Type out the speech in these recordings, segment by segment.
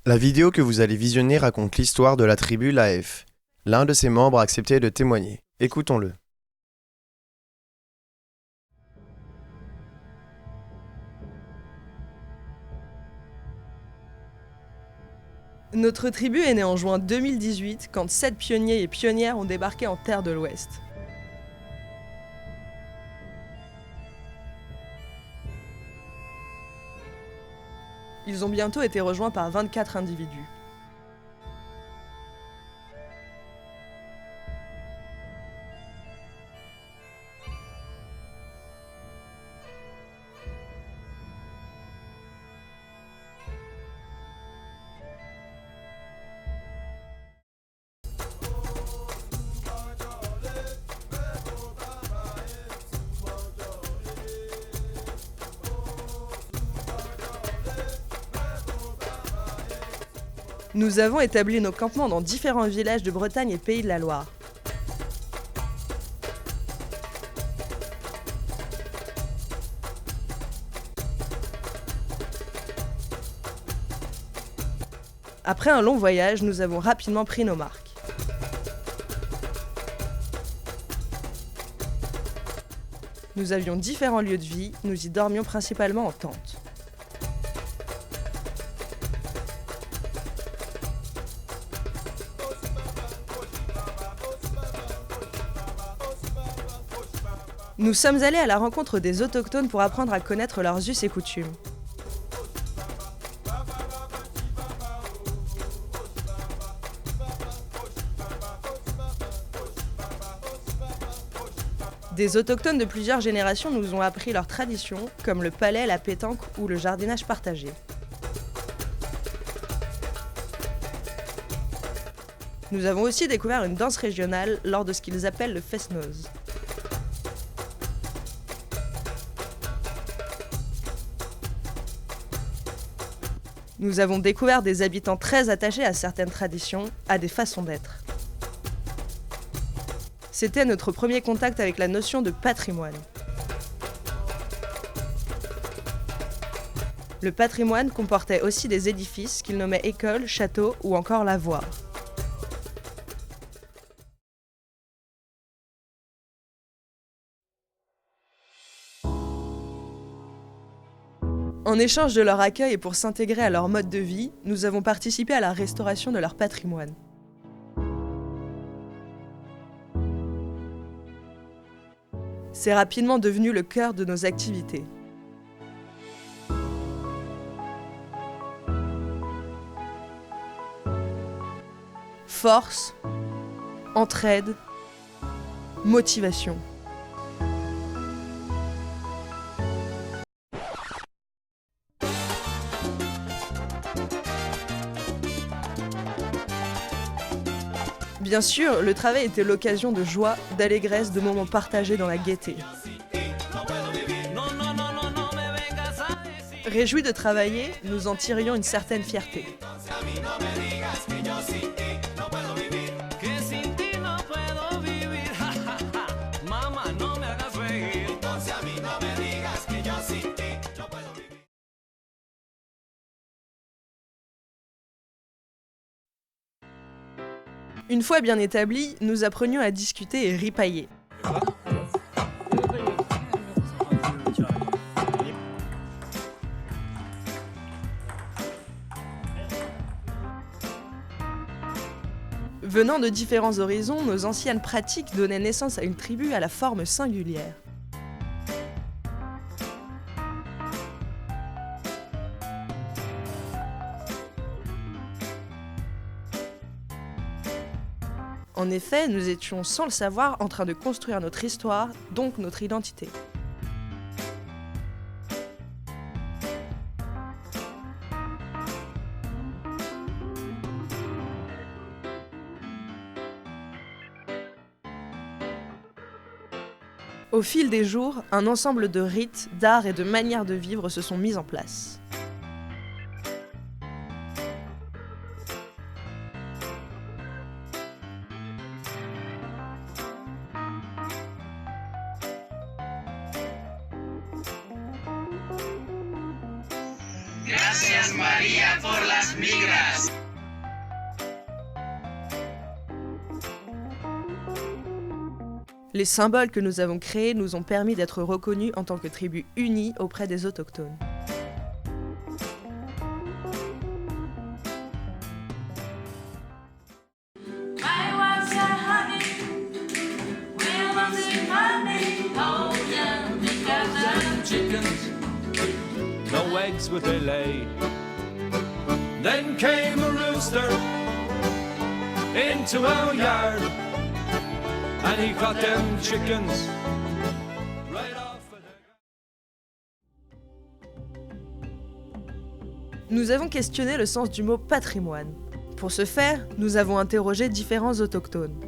La vidéo que vous allez visionner raconte l'histoire de la tribu Laef. L'un de ses membres a accepté de témoigner. Écoutons-le. Notre tribu est née en juin 2018 quand 7 pionniers et pionnières ont débarqué en Terre de l'Ouest. Ils ont bientôt été rejoints par 24 individus. Nous avons établi nos campements dans différents villages de Bretagne et Pays de la Loire. Après un long voyage, nous avons rapidement pris nos marques. Nous avions différents lieux de vie, nous y dormions principalement en tente. Nous sommes allés à la rencontre des autochtones pour apprendre à connaître leurs us et coutumes. Des autochtones de plusieurs générations nous ont appris leurs traditions, comme le palais, la pétanque ou le jardinage partagé. Nous avons aussi découvert une danse régionale lors de ce qu'ils appellent le fest-noz. Nous avons découvert des habitants très attachés à certaines traditions, à des façons d'être. C'était notre premier contact avec la notion de patrimoine. Le patrimoine comportait aussi des édifices qu'ils nommaient écoles, châteaux ou encore lavoirs. En échange de leur accueil et pour s'intégrer à leur mode de vie, nous avons participé à la restauration de leur patrimoine. C'est rapidement devenu le cœur de nos activités. Force, entraide, motivation. Bien sûr, le travail était l'occasion de joie, d'allégresse, de moments partagés dans la gaieté. Réjouis de travailler, nous en tirions une certaine fierté. Une fois bien établis, nous apprenions à discuter et ripailler. Venant de différents horizons, nos anciennes pratiques donnaient naissance à une tribu à la forme singulière. En effet, nous étions sans le savoir en train de construire notre histoire, donc notre identité. Au fil des jours, un ensemble de rites, d'arts et de manières de vivre se sont mis en place. Gracias María por las migras. Les symboles que nous avons créés nous ont permis d'être reconnus en tant que tribu unie auprès des autochtones. No eggs would they lay. Then came a rooster into our yard, and he got them chickens right off of the... Nous avons questionné le sens du mot patrimoine. Pour ce faire, nous avons interrogé différents autochtones.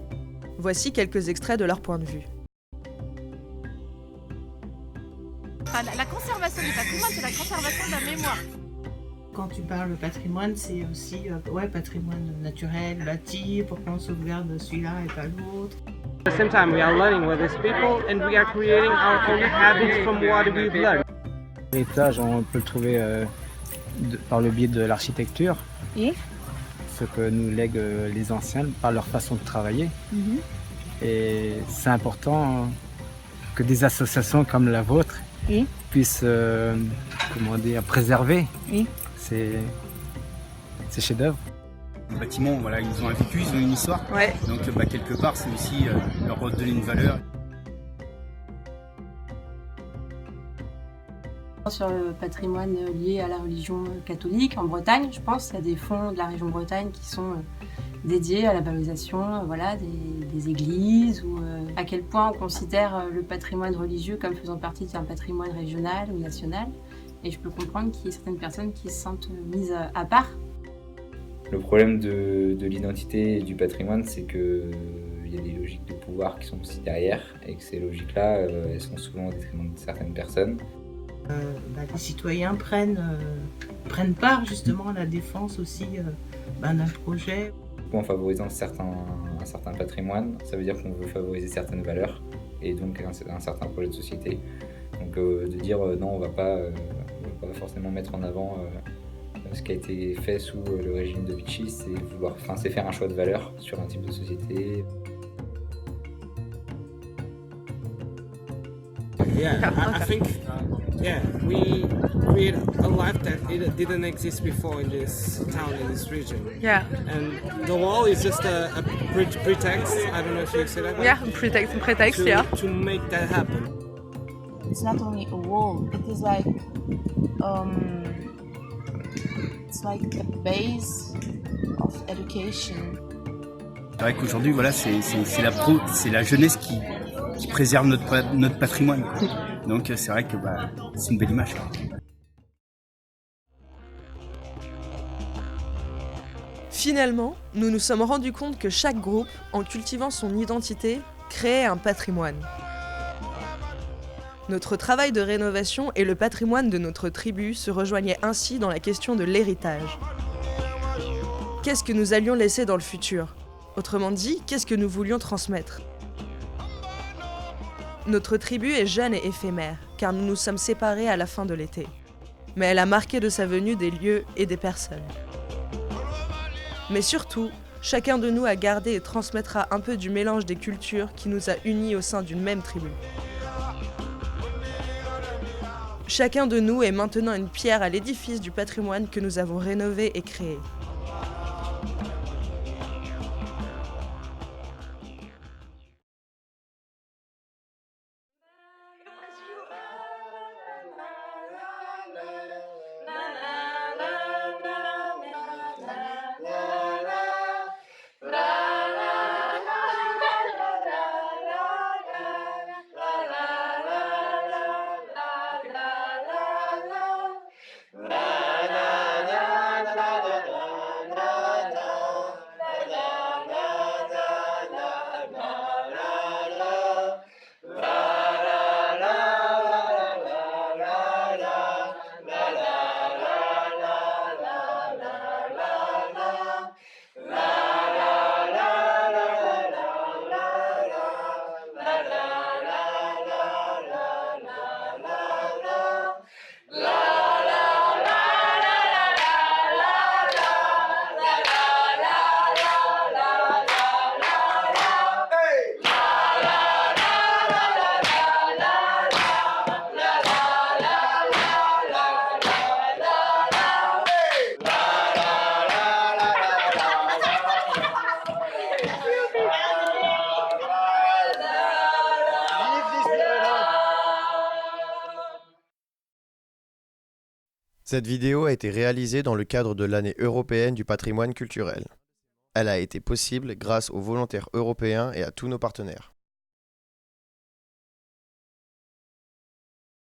Voici quelques extraits de leur point de vue. La conservation du patrimoine, c'est la conservation de la mémoire. Quand tu parles de patrimoine, c'est aussi patrimoine naturel, bâti, pourquoi on sauvegarde celui-là et pas l'autre. At the same time, we are learning with these people and we are creating our own habits from what we've learned. L'héritage, on peut le trouver par le biais de l'architecture, ce que nous lèguent les anciens par leur façon de travailler. Et c'est important que des associations comme la vôtre puissent préserver ces chefs-d'œuvre. Les bâtiments, voilà, ils ont un vécu, ils ont une histoire. Ouais. Donc quelque part, c'est aussi leur redonner une valeur. Sur le patrimoine lié à la religion catholique en Bretagne, je pense qu'il y a des fonds de la région Bretagne qui sont dédiés à la valorisation des églises ou à quel point on considère le patrimoine religieux comme faisant partie d'un patrimoine régional ou national. Et je peux comprendre qu'il y ait certaines personnes qui se sentent mises à part. Le problème de l'identité et du patrimoine, c'est qu'il y a des logiques de pouvoir qui sont aussi derrière et que ces logiques-là, elles sont souvent au détriment de certaines personnes. Les citoyens prennent part justement à la défense aussi d'un projet. En favorisant un certain patrimoine, ça veut dire qu'on veut favoriser certaines valeurs et donc un certain projet de société. Donc de dire non, on va pas forcément mettre en avant ce qui a été fait sous le régime de Vichy, c'est faire un choix de valeurs sur un type de société. Yeah, I think we create a life that it didn't exist before in this town, in this region. Yeah. And the wall is just a pretext. I don't know if you say that. Yeah, pretext, yeah. To make that happen. It's not only a wall, it is like the base of education. C'est vrai qu'aujourd'hui, voilà, c'est la jeunesse qui préserve notre patrimoine. Donc c'est vrai que c'est une belle image. Finalement, nous nous sommes rendus compte que chaque groupe, en cultivant son identité, créait un patrimoine. Notre travail de rénovation et le patrimoine de notre tribu se rejoignaient ainsi dans la question de l'héritage. Qu'est-ce que nous allions laisser dans le futur ? Autrement dit, qu'est-ce que nous voulions transmettre ? Notre tribu est jeune et éphémère, car nous nous sommes séparés à la fin de l'été. Mais elle a marqué de sa venue des lieux et des personnes. Mais surtout, chacun de nous a gardé et transmettra un peu du mélange des cultures qui nous a unis au sein d'une même tribu. Chacun de nous est maintenant une pierre à l'édifice du patrimoine que nous avons rénové et créé. Cette vidéo a été réalisée dans le cadre de l'année européenne du patrimoine culturel. Elle a été possible grâce aux volontaires européens et à tous nos partenaires.